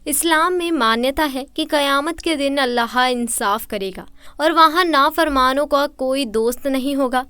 اسلام میں مانیتا ہے کہ قیامت کے دن اللہ انصاف کرے گا اور وہاں نافرمانوں کا کوئی دوست نہیں ہوگا۔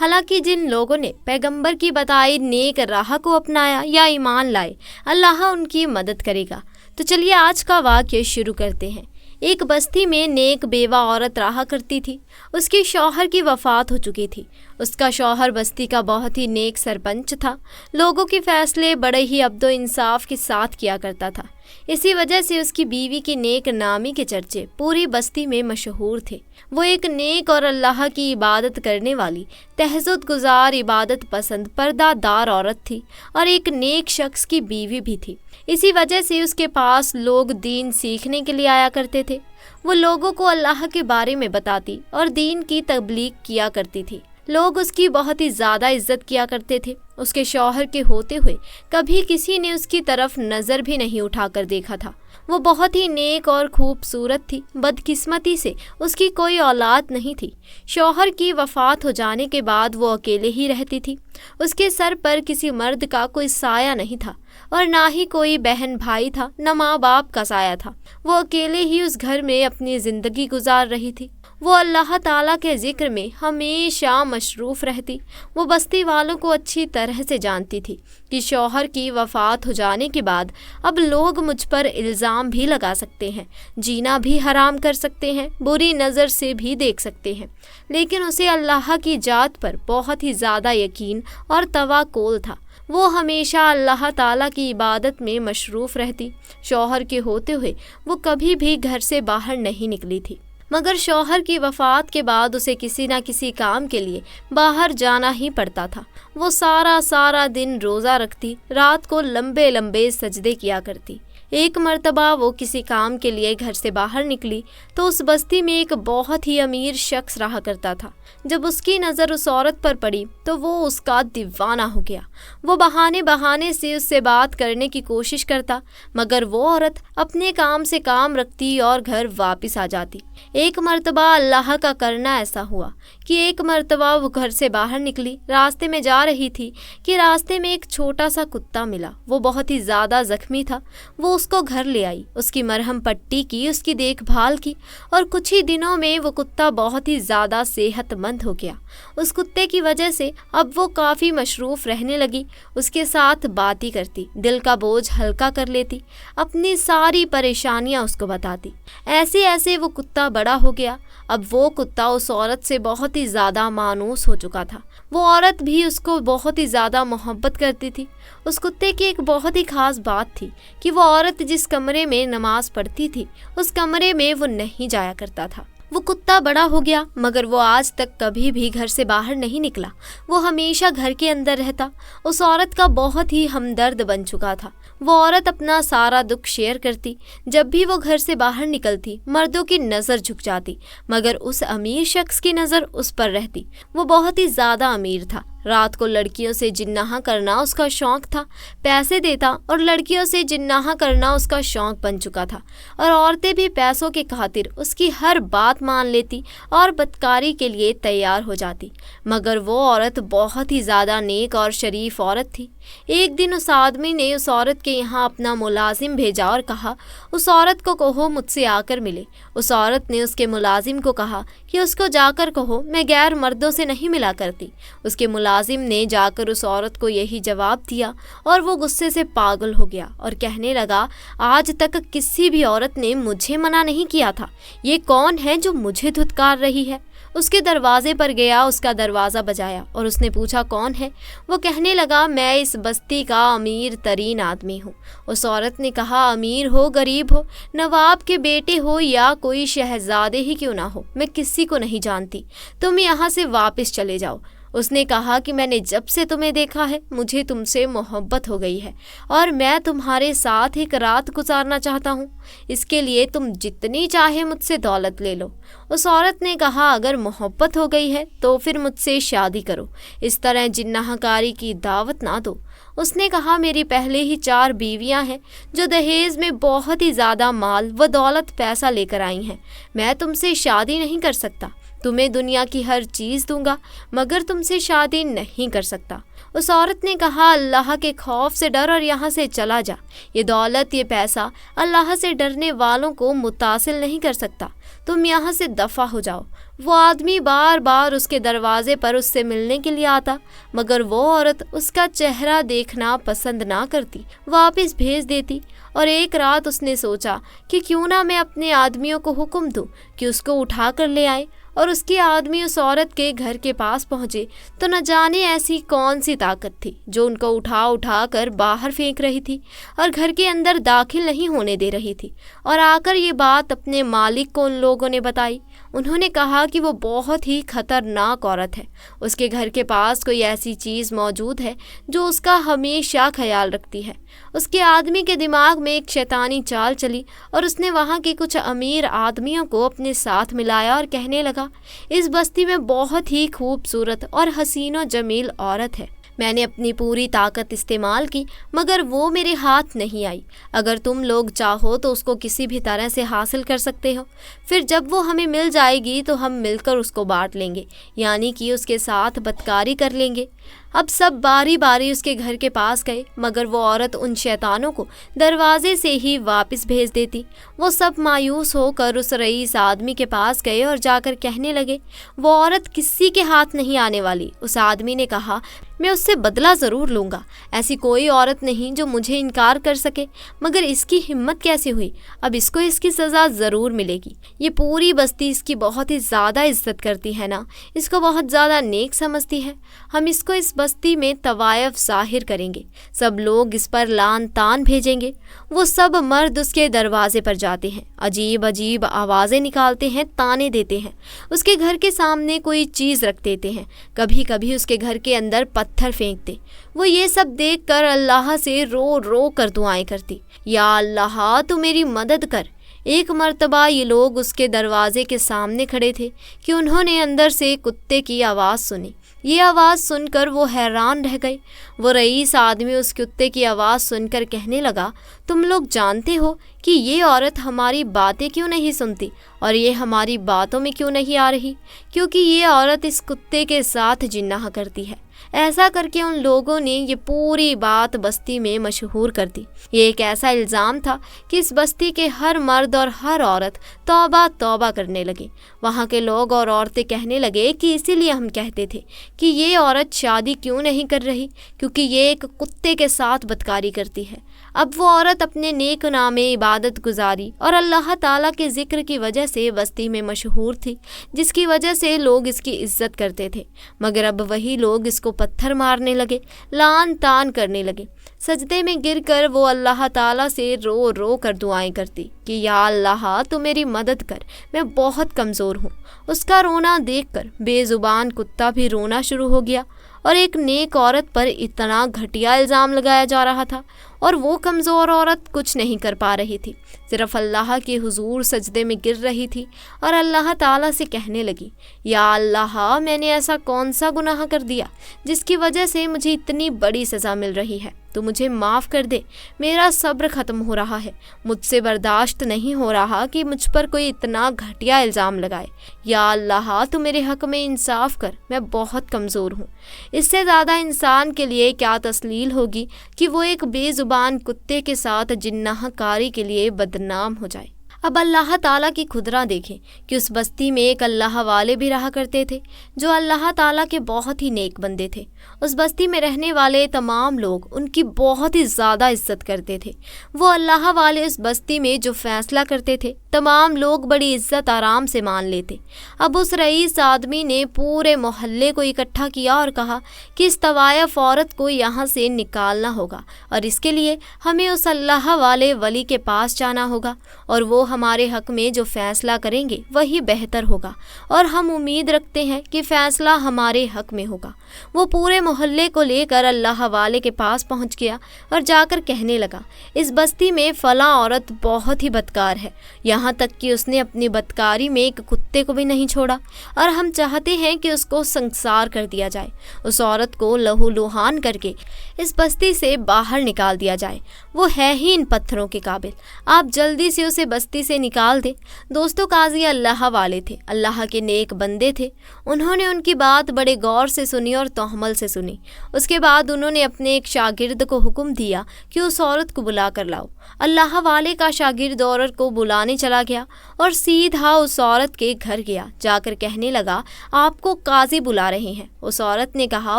حالانکہ جن لوگوں نے پیغمبر کی بتائی نیک راہ کو اپنایا یا ایمان لائے، اللہ ان کی مدد کرے گا۔ تو چلیے آج کا واقعہ شروع کرتے ہیں۔ ایک بستی میں نیک بیوہ عورت رہا کرتی تھی۔ اس کے شوہر کی وفات ہو چکی تھی۔ اس کا شوہر بستی کا بہت ہی نیک سرپنچ تھا۔ لوگوں کے فیصلے بڑے ہی عدل و انصاف کے ساتھ کیا کرتا تھا۔ اسی وجہ سے اس کی بیوی کی نیک نامی کے چرچے پوری بستی میں مشہور تھے۔ وہ ایک نیک اور اللہ کی عبادت کرنے والی، تہجد گزار، عبادت پسند، پردہ دار عورت تھی اور ایک نیک شخص کی بیوی بھی تھی۔ اسی وجہ سے اس کے پاس لوگ دین سیکھنے کے لیے آیا کرتے تھے۔ وہ لوگوں کو اللہ کے بارے میں بتاتی اور دین کی تبلیغ کیا کرتی تھی۔ لوگ اس کی بہت ہی زیادہ عزت کیا کرتے تھے۔ اس کے شوہر کے ہوتے ہوئے کبھی کسی نے اس کی طرف نظر بھی نہیں اٹھا کر دیکھا تھا۔ وہ بہت ہی نیک اور خوبصورت تھی۔ بدقسمتی سے اس کی کوئی اولاد نہیں تھی۔ شوہر کی وفات ہو جانے کے بعد وہ اکیلے ہی رہتی تھی۔ اس کے سر پر کسی مرد کا کوئی سایہ نہیں تھا اور نہ ہی کوئی بہن بھائی تھا، نہ ماں باپ کا سایہ تھا۔ وہ اکیلے ہی اس گھر میں اپنی زندگی گزار رہی تھی۔ وہ اللہ تعالیٰ کے ذکر میں ہمیشہ مصروف رہتی۔ وہ بستی والوں کو اچھی طرح سے جانتی تھی کہ شوہر کی وفات ہو جانے کے بعد اب لوگ مجھ پر الزام بھی لگا سکتے ہیں، جینا بھی حرام کر سکتے ہیں، بری نظر سے بھی دیکھ سکتے ہیں، لیکن اسے اللہ کی ذات پر بہت ہی زیادہ یقین اور توکل تھا۔ وہ ہمیشہ اللہ تعالیٰ کی عبادت میں مصروف رہتی۔ شوہر کے ہوتے ہوئے وہ کبھی بھی گھر سے باہر نہیں نکلی تھی، مگر شوہر کی وفات کے بعد اسے کسی نہ کسی کام کے لیے باہر جانا ہی پڑتا تھا۔ وہ سارا دن روزہ رکھتی، رات کو لمبے لمبے سجدے کیا کرتی۔ ایک مرتبہ وہ کسی کام کے لیے گھر سے باہر نکلی تو اس بستی میں ایک بہت ہی امیر شخص رہا کرتا تھا۔ جب اس کی نظر اس عورت پر پڑی تو وہ اس کا دیوانہ ہو گیا۔ وہ بہانے سے اس سے بات کرنے کی کوشش کرتا، مگر وہ عورت اپنے کام سے کام رکھتی اور گھر واپس آ جاتی۔ ایک مرتبہ اللہ کا کرنا ایسا ہوا کہ ایک مرتبہ وہ گھر سے باہر نکلی، راستے میں جا رہی تھی کہ راستے میں ایک چھوٹا سا کتا ملا۔ وہ بہت ہی زیادہ زخمی تھا۔ وہ اس کو گھر لے آئی، اس کی مرہم پٹی کی، اس کی دیکھ بھال کی اور کچھ ہی دنوں میں وہ کتا بہت ہی زیادہ صحت مند ہو گیا۔ اس کتے کی وجہ سے اب وہ کافی مصروف رہنے لگی، اس کے ساتھ باتیں کرتی، دل کا بوجھ ہلکا کر لیتی، اپنی ساری پریشانیاں اس کو بتاتی۔ ایسے وہ کتا بڑا ہو گیا۔ اب وہ کتا اس عورت سے بہت ہی زیادہ مانوس ہو چکا تھا۔ وہ عورت بھی اس کو بہت ہی زیادہ محبت کرتی تھی۔ اس کتے کی ایک بہت ہی خاص بات تھی کہ وہ عورت جس کمرے میں نماز پڑھتی تھی اس کمرے میں وہ نہیں جایا کرتا تھا۔ وہ کتا بڑا ہو گیا مگر وہ آج تک کبھی بھی گھر سے باہر نہیں نکلا۔ وہ ہمیشہ گھر کے اندر رہتا۔ اس عورت کا بہت ہی ہمدرد بن چکا تھا۔ وہ عورت اپنا سارا دکھ شیئر کرتی۔ جب بھی وہ گھر سے باہر نکلتی مردوں کی نظر جھک جاتی، مگر اس امیر شخص کی نظر اس پر رہتی۔ وہ بہت ہی زیادہ امیر تھا۔ رات کو لڑکیوں سے جناح کرنا اس کا شوق تھا۔ پیسے دیتا اور لڑکیوں سے جناح کرنا اس کا شوق بن چکا تھا، اور عورتیں بھی پیسوں کے خاطر اس کی ہر بات مان لیتی اور بدکاری کے لیے تیار ہو جاتی۔ مگر وہ عورت بہت ہی زیادہ نیک اور شریف عورت تھی۔ ایک دن اس آدمی نے اس عورت کے یہاں اپنا ملازم بھیجا اور کہا اس عورت کو کہو مجھ سے آ کر ملے۔ اس عورت نے اس کے ملازم کو کہا کہ اس کو جا کر کہو میں غیر مردوں سے نہیں ملا کرتی۔ اس کے ملازم نے جا کر اس عورت کو یہی جواب دیا اور وہ غصے سے پاگل ہو گیا اور کہنے لگا آج تک کسی بھی عورت نے مجھے منع نہیں کیا تھا، یہ کون ہے جو مجھے دھتکار رہی ہے؟ اس کے دروازے پر گیا، اس کا دروازہ بجایا اور اس نے پوچھا کون ہے؟ وہ کہنے لگا میں اس بستی کا امیر ترین آدمی ہوں۔ اس عورت نے کہا امیر ہو، غریب ہو، نواب کے بیٹے ہو یا کوئی شہزادے ہی کیوں نہ ہو، میں کسی کو نہیں جانتی، تم یہاں سے واپس چلے جاؤ۔ اس نے کہا کہ میں نے جب سے تمہیں دیکھا ہے مجھے تم سے محبت ہو گئی ہے اور میں تمہارے ساتھ ایک رات گزارنا چاہتا ہوں، اس کے لیے تم جتنی چاہے مجھ سے دولت لے لو۔ اس عورت نے کہا اگر محبت ہو گئی ہے تو پھر مجھ سے شادی کرو، اس طرح جناح کاری کی دعوت نہ دو۔ اس نے کہا میری پہلے ہی 4 بیویاں ہیں جو دہیز میں بہت ہی زیادہ مال و دولت پیسہ لے کر آئی ہیں، میں تم سے شادی نہیں کر سکتا، تمہیں دنیا کی ہر چیز دوں گا مگر تم سے شادی نہیں کر سکتا۔ उस औरत ने कहा, अल्लाह के खौफ से डर और यहाँ से चला जा। ये दौलत, ये पैसा अल्लाह से डरने वालों को मुतासिल नहीं कर सकता। तुम यहाँ से दफ़ा हो जाओ। वो आदमी बार बार उसके दरवाजे पर उससे मिलने के लिए आता, मगर वो औरत उसका चेहरा देखना पसंद ना करती, वापस भेज देती। और एक रात उसने सोचा कि क्यों ना मैं अपने आदमियों को हुक्म दूँ कि उसको उठा कर ले आए। और उसके आदमी उस औरत के घर के पास पहुँचे तो न जाने ऐसी कौन सी ताकत थी जो उनको उठा कर बाहर फेंक रही थी और घर के अंदर दाखिल नहीं होने दे रही थी। और आकर ये बात अपने मालिक को उन लोगों ने बताई। उन्होंने कहा कि वो बहुत ही खतरनाक औरत है, उसके घर के पास कोई ऐसी चीज़ मौजूद है जो उसका हमेशा ख्याल रखती है। उसके आदमी के दिमाग में एक शैतानी चाल चली और उसने वहाँ के कुछ अमीर आदमियों को अपने साथ मिलाया और कहने लगा, इस बस्ती में बहुत ही खूबसूरत और हसीनो जमील औरत है। मैंने अपनी पूरी ताकत इस्तेमाल की मगर वो मेरे हाथ नहीं आई। अगर तुम लोग चाहो तो उसको किसी भी तरह से हासिल कर सकते हो। फिर जब वो हमें मिल जाएगी तो हम मिलकर उसको बांट लेंगे, यानी कि उसके साथ बदकारी कर लेंगे। अब सब बारी बारी उसके घर के पास गए, मगर वो औरत उन शैतानों को दरवाजे से ही वापस भेज देती। वो सब मायूस होकर उस रईस आदमी के पास गए और जाकर कहने लगे, वो औरत किसी के हाथ नहीं आने वाली। उस आदमी ने कहा, मैं उससे बदला ज़रूर लूँगा। ऐसी कोई औरत नहीं जो मुझे इनकार कर सके, मगर इसकी हिम्मत कैसे हुई? अब इसको इसकी सज़ा ज़रूर मिलेगी। ये पूरी बस्ती इसकी बहुत ही ज़्यादा इज्जत करती है ना, इसको बहुत ज़्यादा नेक समझती है। हम इसको इस बस्ती में तवायफ ज़ाहिर करेंगे, सब लोग इस पर लान तान भेजेंगे। वो सब मर्द उसके दरवाजे पर जाते हैं, अजीब अजीब आवाज़ें निकालते हैं, ताने देते हैं, उसके घर के सामने कोई चीज़ रख देते हैं, कभी कभी उसके घर के अंदर पत्थर फेंकते। वो ये सब देखकर अल्लाह से रो रो कर दुआएं करती, या अल्लाह तू मेरी मदद कर। एक मर्तबा ये लोग उसके दरवाजे के सामने खड़े थे कि उन्होंने अंदर से कुत्ते की आवाज़ सुनी। ये आवाज़ सुनकर वो हैरान रह गए। वो रईस आदमी उस कुत्ते की आवाज़ सुनकर कहने लगा, तुम लोग जानते हो कि ये औरत हमारी बातें क्यों नहीं सुनती और ये हमारी बातों में क्यों नहीं आ रही? क्योंकि ये औरत इस कुत्ते के साथ जिन्नाह करती है। ऐसा करके उन लोगों ने ये पूरी बात बस्ती में मशहूर कर दी। ये एक ऐसा इल्ज़ाम था कि इस बस्ती के हर मर्द और हर औरत तौबा तौबा करने लगे। वहाँ के लोग और औरतें कहने लगे कि इसीलिए हम कहते थे कि ये औरत शादी क्यों नहीं कर रही, क्योंकि ये एक कुत्ते के साथ बदकारी करती है। अब वो औरत अपने नेक नामे इबादत गुजारी और अल्लाह ताला के ज़िक्र की वजह से बस्ती में मशहूर थी, जिसकी वजह से लोग इसकी इज्जत करते थे। मगर अब वही लोग इसको पत्थर मारने लगे, लान तान करने लगे। सजदे में गिरकर वो अल्लाह ताला से रो रो कर दुआएं करती कि या अल्लाह तू मेरी मदद कर, मैं बहुत कमज़ोर हूँ। उसका रोना देखकर बेज़ुबान कुत्ता भी रोना शुरू हो गया और एक नेक औरत पर इतना घटिया इल्ज़ाम लगाया जा रहा था और वो कमज़ोर औरत कुछ नहीं कर पा रही थी, सिर्फ अल्लाह के हुजूर सजदे में गिर रही थी और अल्लाह ताला से कहने लगी, या अल्लाह मैंने ऐसा कौन सा गुनाह कर दिया जिसकी वजह से मुझे इतनी बड़ी सज़ा मिल रही है? तो मुझे माफ़ कर दे, मेरा सब्र ख़त्म हो रहा है, मुझसे बर्दाश्त नहीं हो रहा कि मुझ पर कोई इतना घटिया इल्ज़ाम लगाए। या अल्लाह तू मेरे हक़ में इंसाफ कर, मैं बहुत कमज़ोर हूँ। इससे ज़्यादा इंसान के लिए क्या तस्लील होगी कि वो एक बेज़ुबान कुत्ते के साथ जिन्नाहकारी के लिए बदनाम हो जाए। अब अल्लाह ताला की खुदरा देखें कि उस बस्ती में एक अल्लाह वाले भी रहा करते थे जो अल्लाह ताला के बहुत ही नेक बंदे थे। उस बस्ती में रहने वाले तमाम लोग उनकी बहुत ही ज़्यादा इज्जत करते थे। वो अल्लाह वाले उस बस्ती में जो फैसला करते थे तमाम लोग बड़ी इज्जत आराम से मान लेते। अब उस रईस आदमी ने पूरे मोहल्ले को इकट्ठा किया और कहा कि इस तवायफ औरत को यहाँ से निकालना होगा और इसके लिए हमें उस अल्लाह वाले वली के पास जाना होगा और वो हमारे हक़ में जो फ़ैसला करेंगे वही बेहतर होगा और हम उम्मीद रखते हैं कि फ़ैसला हमारे हक़ में होगा। वो पूरे मोहल्ले को लेकर अल्लाह वाले के पास पहुंच गया और जाकर कहने लगा, इस बस्ती में फ़लाँ औरत बहुत ही बदकार है, यहाँ तक कि उसने अपनी बदकारी में एक कुत्ते को भी नहीं छोड़ा और हम चाहते हैं कि उसको संसार कर दिया जाए। उस औरत को लहू लुहान करके इस बस्ती से बाहर निकाल दिया जाए। वो है ही इन पत्थरों के काबिल। आप जल्दी से उसे बस्ती बस्ती से निकाल दे। दोस्तों, काजी अल्लाह वाले थे, अल्लाह के नेक बंदे थे। उन्होंने उनकी बात बड़े गौर से सुनी और तहम्मुल से सुनी। उसके बाद उन्होंने अपने एक शागिर्द को हुक्म दिया कि उस औरत को बुला कर लाओ। अल्लाह वाले का शागिर्द औरत को बुलाने चला गया और सीधा उस औरत के घर गया। जाकर कहने लगा, आपको काजी बुला रहे हैं। उस औरत ने कहा,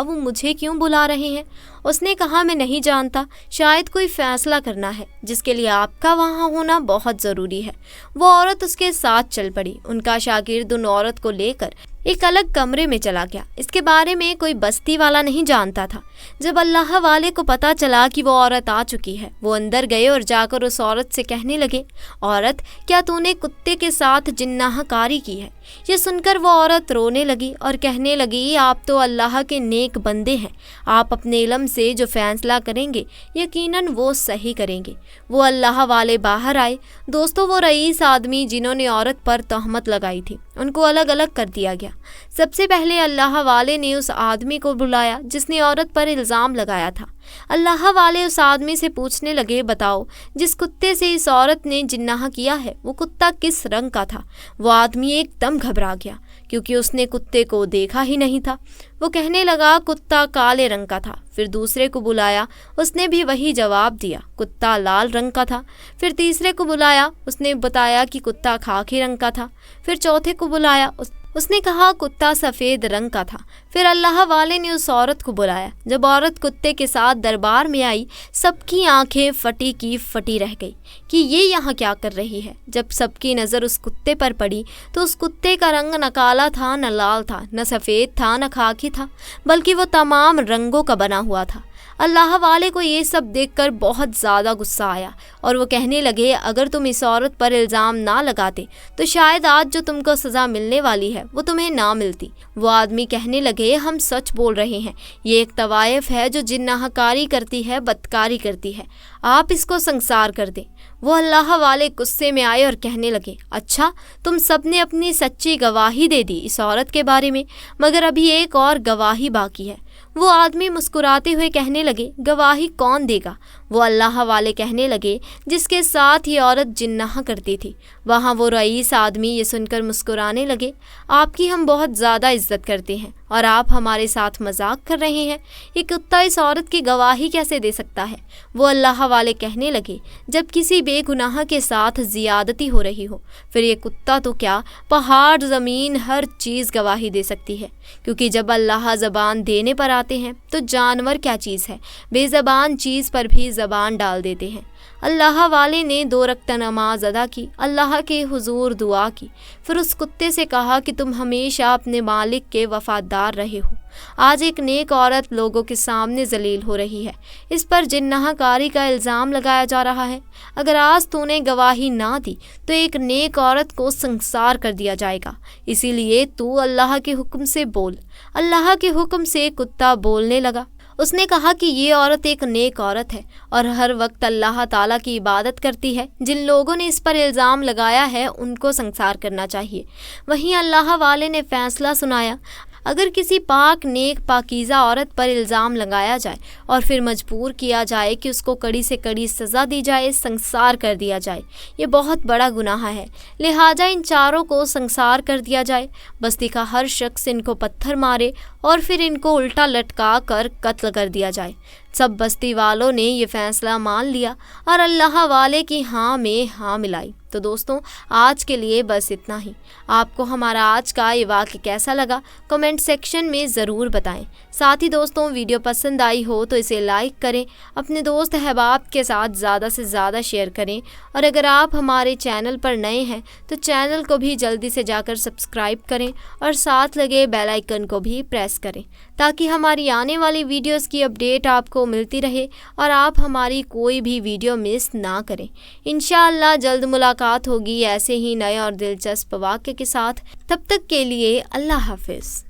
वो मुझे क्यों बुला रहे हैं? उसने कहा, मैं नहीं जानता, शायद कोई फैसला करना है जिसके लिए आपका वहाँ होना बहुत ज़रूरी है। वो औरत उसके साथ चल पड़ी। उनका शागिर्द उन औरत को लेकर एक अलग कमरे में चला गया। इसके बारे में कोई बस्ती वाला नहीं जानता था। जब अल्लाह वाले को पता चला कि वो औरत आ चुकी है, वो अंदर गए और जाकर उस औरत से कहने लगे, औरत, क्या तूने कुत्ते के साथ जिन्नाहकारी की है? ये सुनकर वो औरत रोने लगी और कहने लगी, आप तो अल्लाह के नेक बंदे हैं। आप अपने इल्म से जो फैसला करेंगे यकीनन वो सही करेंगे। वो अल्लाह वाले बाहर आए। दोस्तों, वो रईस आदमी जिन्होंने औरत पर तहमत लगाई थी, उनको अलग अलग कर दिया गया। सबसे पहले अल्लाह वाले ने उस आदमी को बुलाया जिसने औरत पर इल्ज़ाम लगाया था। अल्लाह वाले उस आदमी से पूछने लगे, बताओ, जिस कुत्ते से इस औरत ने जिन्नाह किया है वो कुत्ता किस रंग का था? वो आदमी एकदम घबरा गया क्योंकि उसने कुत्ते को देखा ही नहीं था। वो कहने लगा, कुत्ता काले रंग का था। फिर दूसरे को बुलाया, उसने भी वही जवाब दिया, कुत्ता लाल रंग का था। फिर तीसरे को बुलाया, उसने बताया कि कुत्ता खाकी रंग का था। फिर चौथे को बुलाया, उसने कहा कुत्ता सफ़ेद रंग का था। फिर अल्लाह वाले ने उस औरत को बुलाया। जब औरत कुत्ते के साथ दरबार में आई, सबकी आंखें फटी की फटी रह गई कि ये यहाँ क्या कर रही है। जब सबकी नज़र उस कुत्ते पर पड़ी तो उस कुत्ते का रंग न काला था, न लाल था, न सफ़ेद था, न खाकी था, बल्कि वो तमाम रंगों का बना हुआ था। अल्लाह वाले को ये सब देखकर बहुत ज़्यादा गुस्सा आया और वो कहने लगे, अगर तुम इस औरत पर इल्ज़ाम ना लगाते तो शायद आज जो तुमको सज़ा मिलने वाली है वो तुम्हें ना मिलती। वो आदमी कहने लगे, हम सच बोल रहे हैं, ये एक तवायफ है जो जिन्नाहकारी करती है, बदकारी करती है, आप इसको संसार कर दें। वो अल्लाह वाले गुस्से में आए और कहने लगे, अच्छा, तुम सब ने अपनी सच्ची गवाही दे दी इस औरत के बारे में, मगर अभी एक और गवाही बाकी है। वो आदमी मुस्कुराते हुए कहने लगे, गवाही कौन देगा? वो अल्लाह वाले कहने लगे, जिसके साथ ये औरत जिन्नाह करती थी। वहाँ वो रईस आदमी ये सुनकर मुस्कुराने लगे, आपकी हम बहुत ज़्यादा इज्जत करते हैं और आप हमारे साथ मजाक कर रहे हैं। ये कुत्ता इस औरत की गवाही कैसे दे सकता है? वो अल्लाह वाले कहने लगे, जब किसी बेगुनाह के साथ ज़ियादती हो रही हो, फिर ये कुत्ता तो क्या, पहाड़, ज़मीन, हर चीज़ गवाही दे सकती है, क्योंकि जब अल्लाह ज़बान देने पर आते हैं तो जानवर क्या चीज़ है, बेज़बान चीज़ पर भी ज़बान डाल देते हैं। अल्लाह वाले ने 2 रकात नमाज अदा की, अल्लाह के हुजूर दुआ की, फिर उस कुत्ते से कहा कि तुम हमेशा अपने मालिक के वफादार रहे हो। आज एक नेक औरत लोगों के सामने जलील हो रही है, इस पर जिन्नाहकारी का इल्ज़ाम लगाया जा रहा है। अगर आज तूने गवाही ना दी तो एक नेक औरत को संसार कर दिया जाएगा, इसीलिए तू अल्लाह के हुक्म से बोल। अल्लाह के हुक्म से कुत्ता बोलने लगा। उसने कहा कि ये औरत एक नेक औरत है और हर वक्त अल्लाह ताला की इबादत करती है। जिन लोगों ने इस पर इल्ज़ाम लगाया है उनको संसार करना चाहिए। वहीं अल्लाह वाले ने फैसला सुनाया, अगर किसी पाक नेक पाकीज़ा औरत पर इल्ज़ाम लगाया जाए और फिर मजबूर किया जाए कि उसको कड़ी से कड़ी सज़ा दी जाए, संसार कर दिया जाए, ये बहुत बड़ा गुनाह है। लिहाजा इन चारों को संसार कर दिया जाए। बस्ती का हर शख्स इनको पत्थर मारे और फिर इनको उल्टा लटका कर कत्ल कर दिया जाए। सब बस्ती वालों ने ये फ़ैसला मान लिया और अल्लाह वाले की हाँ में हाँ मिलाई। तो दोस्तों, आज के लिए बस इतना ही। आपको हमारा आज का ये वाक़या कैसा लगा कमेंट सेक्शन में ज़रूर बताएं। साथ ही दोस्तों, वीडियो पसंद आई हो तो इसे लाइक करें, अपने दोस्त अहबाब के साथ ज़्यादा से ज़्यादा शेयर करें और अगर आप हमारे चैनल पर नए हैं तो चैनल को भी जल्दी से जाकर सब्सक्राइब करें और साथ लगे बेल आइकन को भी प्रेस करें ताकि हमारी आने वाली वीडियोस की अपडेट आपको मिलती रहे और आप हमारी कोई भी वीडियो मिस ना करें। इंशाअल्लाह जल्द मुलाकात होगी ऐसे ही नए और दिलचस्प वाक़ये के साथ। तब तक के लिए अल्लाह हाफ़िज़।